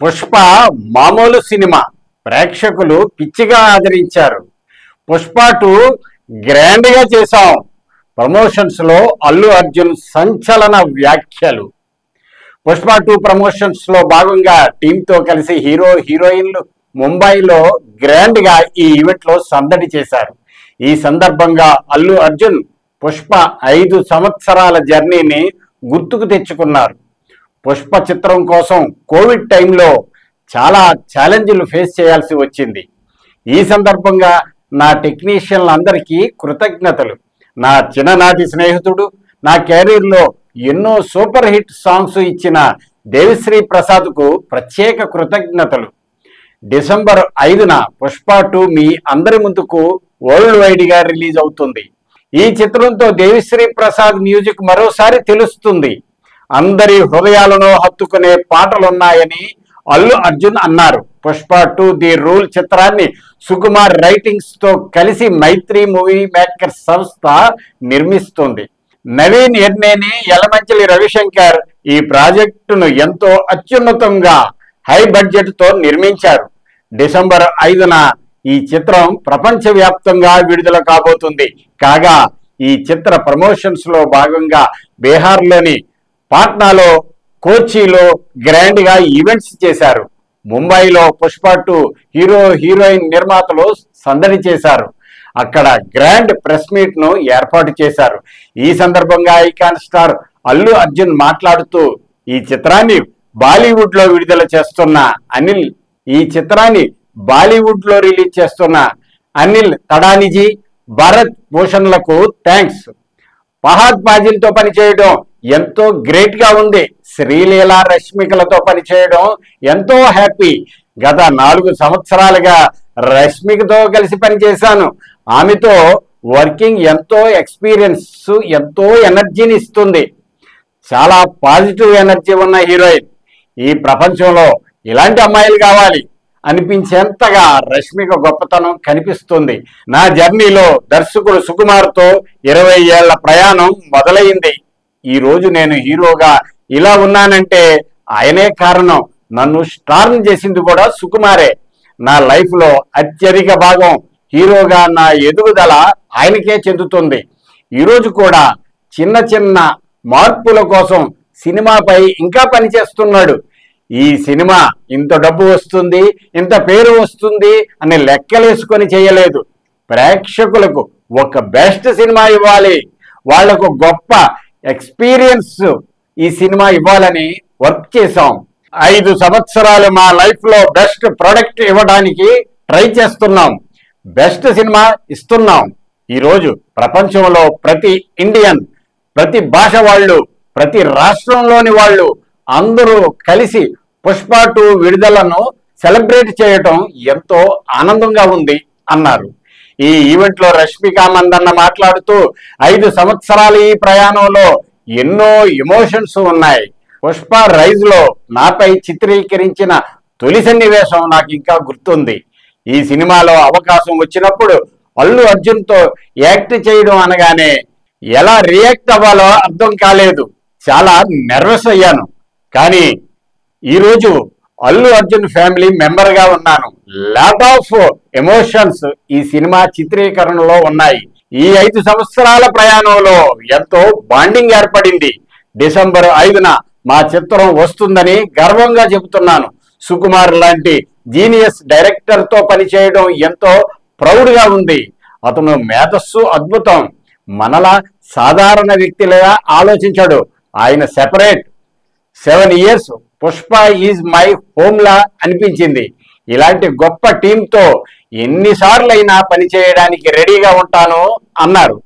పుష్ప మామూలు సినిమా ప్రేక్షకులు పిచ్చిగా ఆదరించారు. పుష్ప 2 గ్రాండ్ గా చేశాం. ప్రమోషన్స్ లో అల్లు అర్జున్ సంచలన వ్యాఖ్యలు. పుష్ప 2 ప్రమోషన్స్ లో భాగంగా టీంతో కలిసి హీరో హీరోయిన్లు ముంబైలో గ్రాండ్ గా ఈ ఈవెంట్ లో సందడి చేశారు. ఈ సందర్భంగా అల్లు అర్జున్ పుష్ప 5 సంవత్సరాల జర్నీని గుర్తుకు తెచ్చుకున్నారు. పుష్ప చిత్రం కోసం కోవిడ్ టైంలో చాలా ఛాలెంజ్లు ఫేస్ చేయాల్సి వచ్చింది. ఈ సందర్భంగా నా టెక్నీషియన్లందరికీ కృతజ్ఞతలు. నా చిన్ననాటి స్నేహితుడు, నా కెరీర్లో ఎన్నో సూపర్ హిట్ సాంగ్స్ ఇచ్చిన దేవిశ్రీ ప్రసాద్కు ప్రత్యేక కృతజ్ఞతలు. డిసెంబర్ 5న పుష్ప 2 మీ అందరి ముందుకు వరల్డ్ వైడ్గా రిలీజ్ అవుతుంది. ఈ చిత్రంతో దేవిశ్రీ ప్రసాద్ మ్యూజిక్ మరోసారి తెలుస్తుంది. అందరి హృదయాలను హత్తుకునే పాటలున్నాయని అల్లు అర్జున్ అన్నారు. పుష్ప 2 ది రూల్ చిత్రాన్ని సుకుమార్ రైటింగ్స్ తో కలిసి మైత్రి మూవీ మేకర్స్ సంస్థ నిర్మిస్తుంది. నవీన్ ఎర్నేని, యలమంచిలి రవిశంకర్ ఈ ప్రాజెక్టును ఎంతో అత్యున్నతంగా హై బడ్జెట్ తో నిర్మించారు. డిసెంబర్ 5న ఈ చిత్రం ప్రపంచవ్యాప్తంగా విడుదల కాబోతుంది. కాగా ఈ చిత్ర ప్రమోషన్స్ లో భాగంగా బీహార్లోని పాట్నాలో, కోచిలో గ్రాండ్ గా ఈవెంట్స్ చేశారు. ముంబైలో పుష్ప 2 హీరో హీరోయిన్ నిర్మాతలు సందడి చేశారు. అక్కడ గ్రాండ్ ప్రెస్ మీట్ ను ఏర్పాటు చేశారు. ఈ సందర్భంగా ఐకాన్ స్టార్ అల్లు అర్జున్ మాట్లాడుతూ ఈ చిత్రాన్ని బాలీవుడ్ లో విడుదల చేస్తున్న రిలీజ్ చేస్తున్న అనిల్ తడానిజీ, భారత్ భూషణ్లకు థ్యాంక్స్. ఫహాద్ ఫాజిల్తో పనిచేయడం ఎంతో గ్రేట్ గా ఉంది. శ్రీలీల, రష్మికలతో పనిచేయడం ఎంతో హ్యాపీ. గత 4 సంవత్సరాలుగా రష్మికతో కలిసి పనిచేశాను. ఆమెతో వర్కింగ్ ఎంతో ఎక్స్పీరియన్స్, ఎంతో ఎనర్జీని ఇస్తుంది. చాలా పాజిటివ్ ఎనర్జీ ఉన్న హీరోయిన్. ఈ ప్రపంచంలో ఇలాంటి అమ్మాయిలు కావాలి అనిపించేంతగా రష్మిక గొప్పతనం కనిపిస్తుంది. నా జర్నీలో దర్శకుడు సుకుమార్తో 20 ఏళ్ల ప్రయాణం మొదలైంది. ఈ రోజు నేను హీరోగా ఇలా ఉన్నానంటే ఆయనే కారణం. నన్ను స్టార్ని చేసింది కూడా సుకుమారే. నా లైఫ్లో అత్యధిక భాగం హీరోగా నా ఎదుగుదల ఆయనకే చెందుతుంది. ఈరోజు కూడా చిన్న చిన్న మార్పుల కోసం సినిమాపై ఇంకా పనిచేస్తున్నాడు. ఈ సినిమా ఇంత డబ్బు వస్తుంది, ఇంత పేరు వస్తుంది అని లెక్కలేసుకొని చేయలేదు. ప్రేక్షకులకు ఒక బెస్ట్ సినిమా ఇవ్వాలి, వాళ్లకు గొప్ప ఎక్స్పీరియన్స్ ఈ సినిమా ఇవ్వాలని వర్క్ చేశాం. 5 సంవత్సరాలు మా లైఫ్లో బెస్ట్ ప్రొడక్ట్ ఇవ్వడానికి ట్రై చేస్తున్నాం. బెస్ట్ సినిమా ఇస్తున్నాం. ఈరోజు ప్రపంచంలో ప్రతి ఇండియన్, ప్రతి భాష వాళ్ళు, ప్రతి రాష్ట్రంలోని వాళ్ళు అందరూ కలిసి పుష్ప 2 విడుదలను సెలబ్రేట్ చేయటం ఎంతో ఆనందంగా ఉంది అన్నారు. ఈ ఈవెంట్ లో రష్మిక మందన్న మాట్లాడుతూ 5 సంవత్సరాల ఈ ప్రయాణంలో ఎన్నో ఎమోషన్స్ ఉన్నాయి. పుష్ప రైజ్ లో నాపై చిత్రీకరించిన తొలి సన్నివేశం నాకు ఇంకా గుర్తుంది. ఈ సినిమాలో అవకాశం వచ్చినప్పుడు అల్లు అర్జున్ తో యాక్ట్ చేయడం అనగానే ఎలా రియాక్ట్ అవ్వాలో అర్థం కాలేదు. చాలా నర్వస్ అయ్యాను. కానీ ఈరోజు అల్లు అర్జున్ ఫ్యామిలీ మెంబర్ గా ఉన్నాను. లాట్ ఆఫ్ ఎమోషన్స్ ఈ సినిమా చిత్రీకరణలో ఉన్నాయి. ఈ 5 సంవత్సరాల ప్రయాణంలో ఎంతో బాండింగ్ ఏర్పడింది. డిసెంబర్ 5న మా చిత్రం వస్తుందని గర్వంగా చెబుతున్నాను. సుకుమార్ లాంటి జీనియస్ డైరెక్టర్ తో పనిచేయడం ఎంతో ప్రౌడ్ గా ఉంది. అతను మేధస్సు అద్భుతం. మనలా సాధారణ వ్యక్తిలా ఆలోచించాడు. ఆయన separate. 7 years Pushpa is my హోమ్లా అనిపించింది. ఇలాంటి గొప్ప టీంతో ఎన్నిసార్లైనా పనిచేయడానికి రెడీగా ఉంటాను అన్నారు.